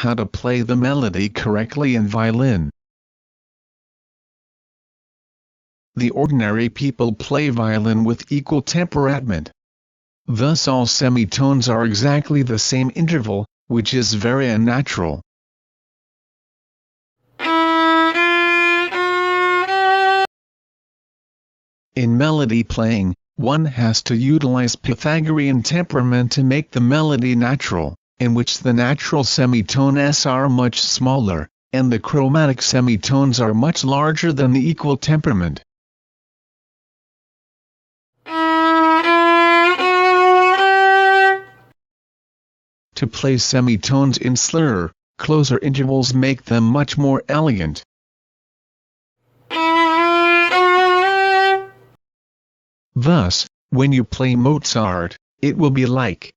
how to play the melody correctly in violin. The ordinary people play violin with equal temperament. Thus all semitones are exactly the same interval, which is very unnatural. In melody playing, one has to utilize Pythagorean temperament to make the melody natural, in which the natural semitones are much smaller, and the chromatic semitones are much larger than the equal temperament. To play semitones in slur, closer intervals make them much more elegant. Thus, when you play Mozart, it will be like